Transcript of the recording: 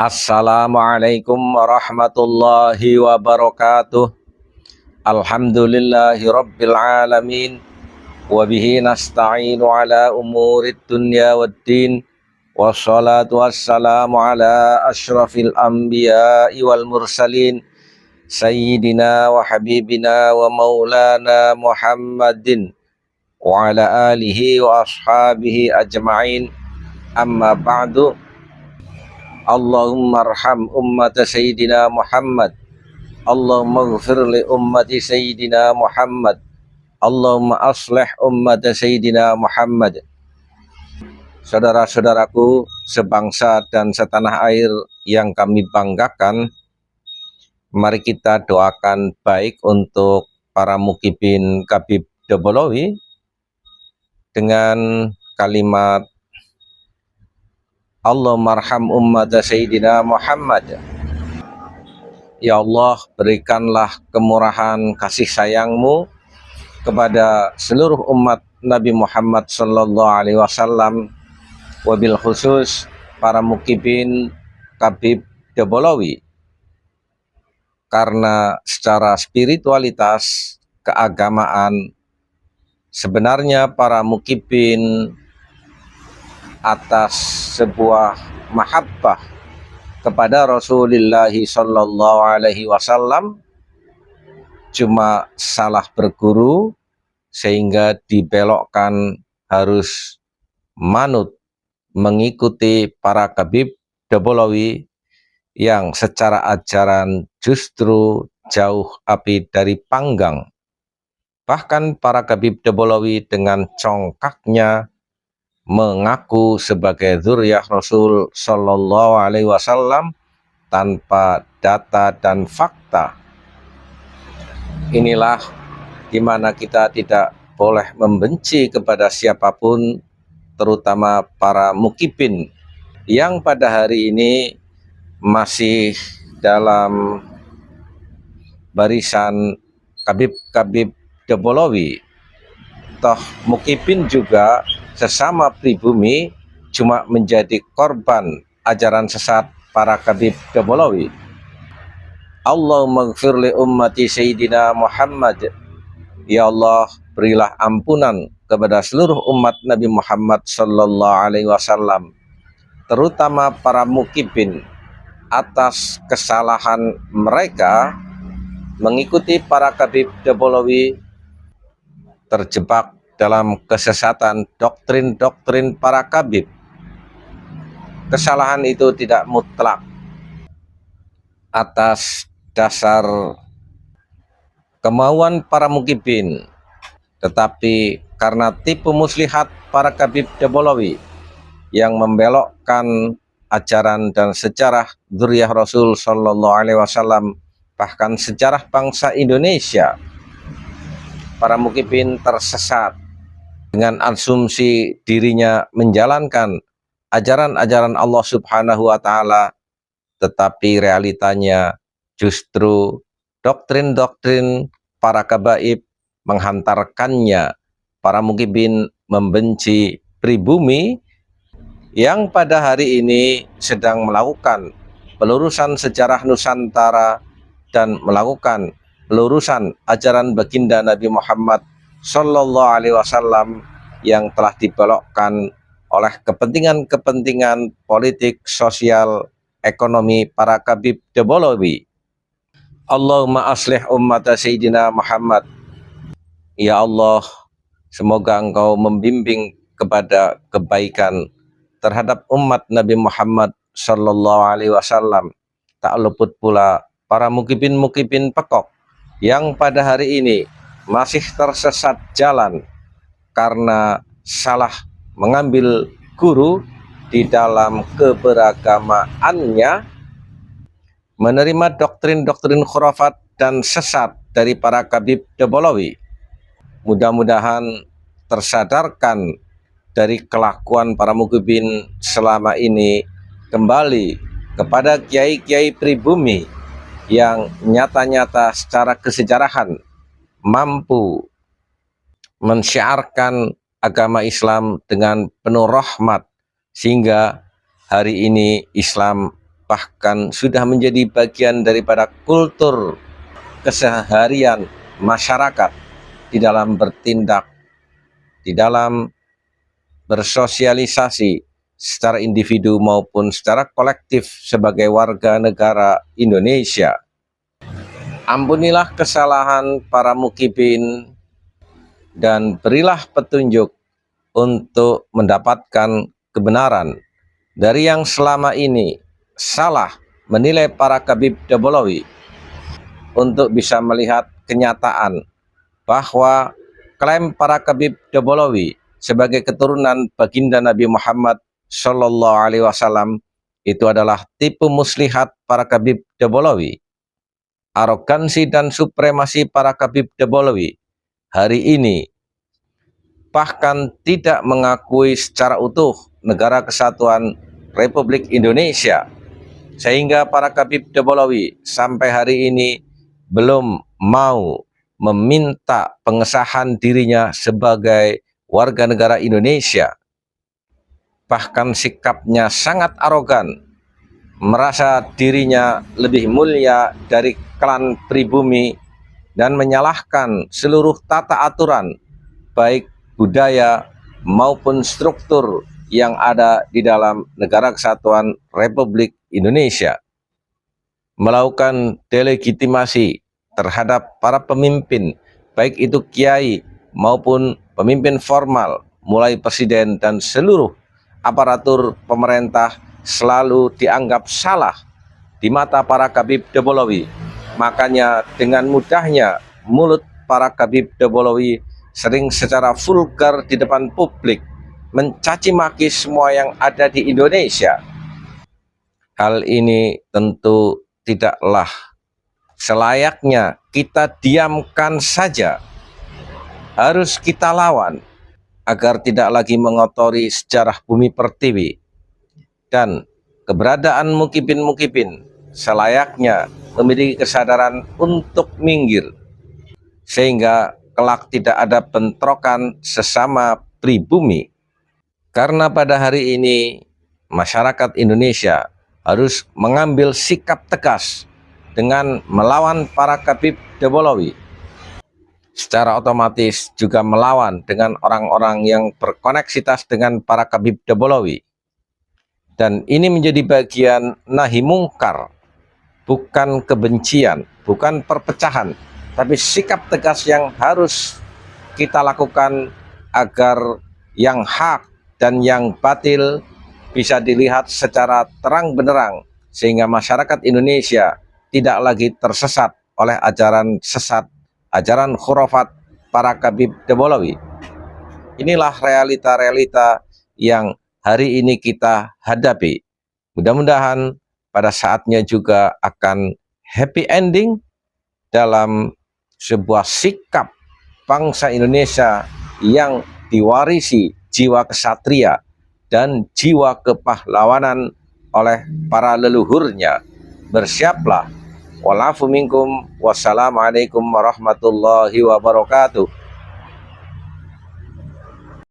Assalamualaikum warahmatullahi wabarakatuh. Alhamdulillahi rabbil alamin. Wabihi nasta'inu ala umurid dunya waddin. Wassalatu wassalamu ala ashrafil anbiya'i wal mursalin. Sayyidina wa habibina wa maulana Muhammadin. Wa ala alihi wa ashabihi ajma'in. Amma ba'du. Allahumma arham ummata Sayyidina Muhammad. Allahumma ghfir li ummati Sayyidina Muhammad. Allahumma aslih ummata Sayyidina Muhammad. Saudara-saudaraku sebangsa dan setanah air yang kami banggakan, mari kita doakan baik untuk para mukibin Khabib Dobolowi dengan kalimat Allahumma arham ummata Sayyidina Muhammad. Ya Allah, berikanlah kemurahan kasih sayang-Mu kepada seluruh umat Nabi Muhammad Sallallahu Alaihi Wasallam, wabil khusus para mukibin Khabib Dobolowi, karena secara spiritualitas keagamaan sebenarnya para mukibin atas sebuah mahabbah kepada Rasulullah Sallallahu Alaihi Wasallam cuma salah berguru sehingga dibelokkan harus manut mengikuti para Khabib Dobolowi yang secara ajaran justru jauh api dari panggang. Bahkan para Khabib Dobolowi dengan congkaknya mengaku sebagai dzurriyyah Rasul Sallallahu Alaihi Wasallam tanpa data dan fakta. Inilah dimana kita tidak boleh membenci kepada siapapun, terutama para mukibin yang pada hari ini masih dalam barisan Khabib Dobolowi. Toh mukibin juga sesama pribumi cuma menjadi korban ajaran sesat para Khabib Dobolowi. Allahumma ghfir li ummati Sayyidina Muhammad. Ya Allah, berilah ampunan kepada seluruh umat Nabi Muhammad Sallallahu Alaihi Wasallam, terutama para mukibin atas kesalahan mereka mengikuti para Khabib Dobolowi, terjebak dalam kesesatan doktrin-doktrin para Khabib. Kesalahan itu tidak mutlak atas dasar kemauan para mukibin, tetapi karena tipu muslihat para Khabib Dobolowi yang membelokkan ajaran dan sejarah dzurriyyah Rasul Sallallahu Alaihi Wasallam, bahkan sejarah bangsa Indonesia, para mukibin tersesat dengan asumsi dirinya menjalankan ajaran-ajaran Allah Subhanahu wa Ta'ala, tetapi realitanya justru doktrin-doktrin para kabaib menghantarkannya para mukibin membenci pribumi yang pada hari ini sedang melakukan pelurusan sejarah Nusantara dan melakukan pelurusan ajaran baginda Nabi Muhammad Sallallahu Alaihi Wasallam yang telah dibelokkan oleh kepentingan-kepentingan politik, sosial, ekonomi para Khabib Dobolowi. Allahumma aslih ummata Sayyidina Muhammad. Ya Allah, semoga Engkau membimbing kepada kebaikan terhadap umat Nabi Muhammad Sallallahu Alaihi Wasallam. Tak luput pula para mukibin-mukibin pekok yang pada hari ini masih tersesat jalan karena salah mengambil guru di dalam keberagamaannya, menerima doktrin-doktrin khurafat dan sesat dari para Khabib Dobolowi. Mudah-mudahan tersadarkan dari kelakuan para mukibin selama ini, kembali kepada kiai-kiai pribumi yang nyata-nyata secara kesejarahan mampu mensyiarkan agama Islam dengan penuh rahmat, sehingga hari ini Islam bahkan sudah menjadi bagian daripada kultur keseharian masyarakat di dalam bertindak, di dalam bersosialisasi secara individu maupun secara kolektif sebagai warga negara Indonesia. Ampunilah kesalahan para mukibin dan berilah petunjuk untuk mendapatkan kebenaran dari yang selama ini salah menilai para Khabib Debolawi, untuk bisa melihat kenyataan bahwa klaim para Khabib Debolawi sebagai keturunan baginda Nabi Muhammad Shallallahu Alaihi Wasallam itu adalah tipu muslihat para Khabib Debolawi. Arogansi dan supremasi para Khabib Debolawi hari ini bahkan tidak mengakui secara utuh negara kesatuan Republik Indonesia, sehingga para Khabib Debolawi sampai hari ini belum mau meminta pengesahan dirinya sebagai warga negara Indonesia. Bahkan sikapnya sangat arogan, merasa dirinya lebih mulia dari klan pribumi dan menyalahkan seluruh tata aturan baik budaya maupun struktur yang ada di dalam negara kesatuan Republik Indonesia, melakukan delegitimasi terhadap para pemimpin, baik itu kiai maupun pemimpin formal, mulai presiden dan seluruh aparatur pemerintah selalu dianggap salah di mata para Khabib Debolawi. Makanya dengan mudahnya mulut para Khabib Debolawi sering secara vulgar di depan publik mencaci maki semua yang ada di Indonesia. Hal ini tentu tidaklah selayaknya kita diamkan saja. Harus kita lawan agar tidak lagi mengotori sejarah bumi pertiwi, dan keberadaan mukibin-mukibin selayaknya memiliki kesadaran untuk minggir, sehingga kelak tidak ada bentrokan sesama pribumi. Karena pada hari ini masyarakat Indonesia harus mengambil sikap tegas dengan melawan para Khabib Debolawi, secara otomatis juga melawan dengan orang-orang yang berkoneksitas dengan para Khabib Debolawi. Dan ini menjadi bagian nahi mungkar, bukan kebencian, bukan perpecahan, tapi sikap tegas yang harus kita lakukan agar yang hak dan yang batil bisa dilihat secara terang benderang, sehingga masyarakat Indonesia tidak lagi tersesat oleh ajaran sesat, ajaran khurafat para Khabib Debolawi. Inilah realita-realita yang hari ini kita hadapi. Mudah-mudahan pada saatnya juga akan happy ending dalam sebuah sikap bangsa Indonesia yang diwarisi jiwa kesatria dan jiwa kepahlawanan oleh para leluhurnya. Bersiaplah. Walafu minkum. Wassalamualaikum warahmatullahi wabarakatuh.